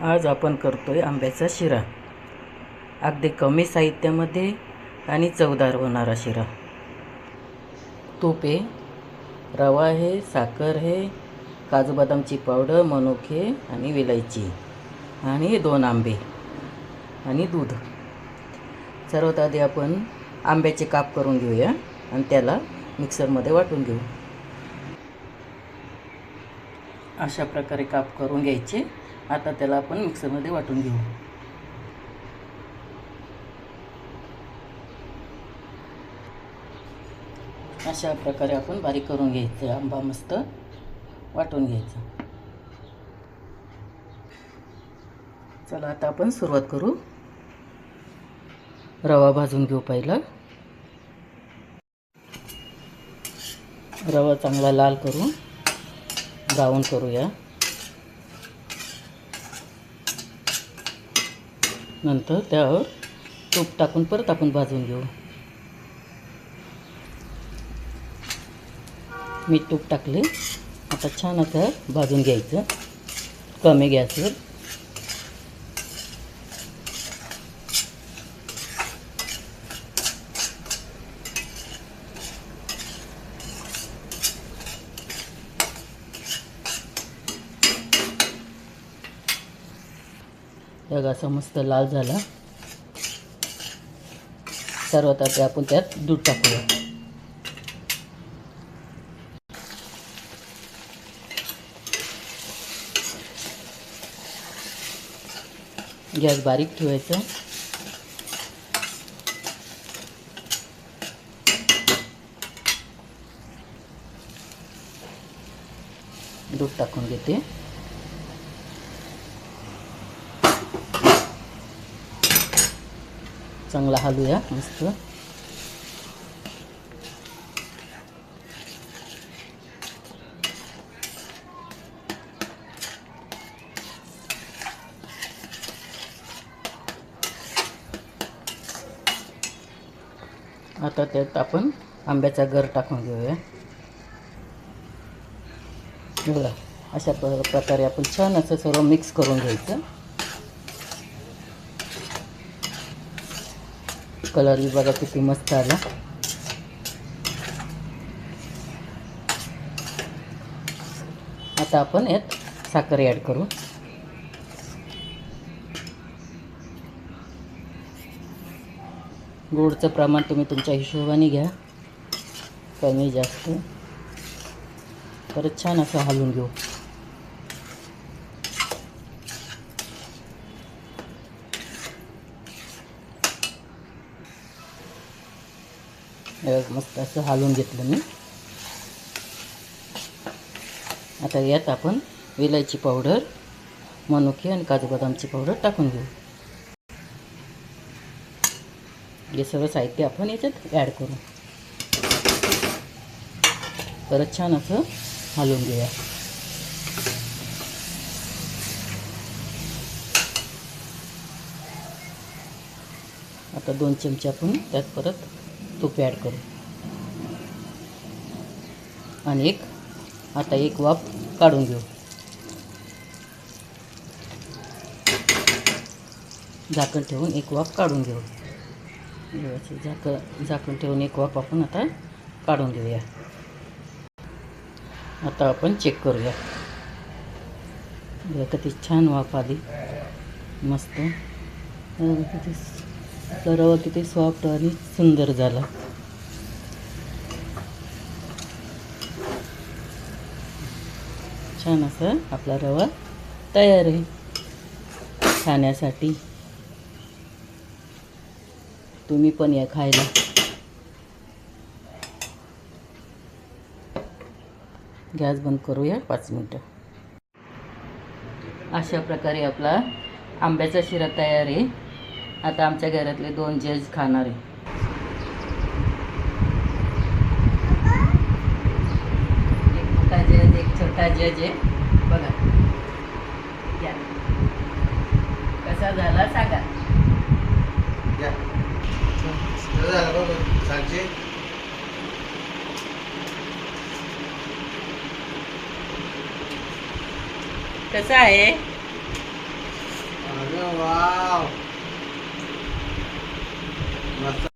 आज आपण करतोय आंब्याचा शिरा. अगदी कमी साहित्यामध्ये आणि चवदार होणारा शिरा. तूप आहे, रवा आहे, साखर आहे, काजू बदामची पावडर, मनुके आणि विलायची आणि 2 आंबे आणि दूध. सर्वात आधी आपण आंब्याचे काप करून घेऊया आणि त्याला मिक्सरमध्ये वाटून घेऊ. अशा प्रकारे काप करून घ्यायचे. आता त्याला आपण मिक्सरमध्ये वाटून घेऊ. अशा प्रकारे आपण बारीक करून घ्यायचं. आंबा मस्त वाटून घ्यायचा. चला आता आपण सुरुवात करू. रवा भाजून घेऊ. पहिला रवा चांगला लाल करून ब्राऊन करूया. नंतर त्यावर तूप टाकून परत आपण भाजून घेऊ. मीठ तूप टाकले. आता छान आता भाजून घ्यायचं कमी गॅसवर. या असा मस्त लाल झाला. सर्वात आधी आपण त्यात दूध टाकूया. गॅस बारीक ठेवायचा. दूध टाकून घेते. चांगला हलवूया मस्त. आता त्यात आपण आंब्याचा गर टाकून घेऊया. बघा अशा प्रकारे आपण छान असं सर्व मिक्स करून घ्यायचं. कलर बी बघा किती मस्त आला. आता आपण यात साखर ॲड करू. गोडचं प्रमाण तुम्ही तुमच्या हिशोबाने घ्या, कमी जास्त. परत छान असं हलवून घेऊ. मस्त असं हलवून घेतलं मी. आता यात आपण विलायची पावडर, मनुके आणि काजू बदामची पावडर टाकून घेऊ. हे सगळं साहित्य आपण याच्यात ॲड करू. परत छान असं हलवून घेऊया. आता 2 चमचे आपण त्यात परत तूप ॲड करू. आणि आता एक वाफ काढून घेऊ. झाकण ठेवून एक वाफ काढून घेऊ. झाकण ठेवून एक वाफ आपण आता काढून घेऊया. आता आपण चेक करूया. किती छान वाफ आली मस्त. किती रवा किती सॉफ्ट आणि सुंदर झाला. छान असं आपला रवा तयार आहे खाण्यासाठी. तुम्ही पण या खायला. गॅस बंद करूया 5 मिनटं. अशा प्रकारे आपला आंब्याचा शिरा तयार आहे. आता आमच्या घरातले 2 जज खाणार आहे. एक मोठा जज, एक छोटा जज आहे. बघा या कसा झाला सांगा. कसा आहे? अरे वाव. मस्त.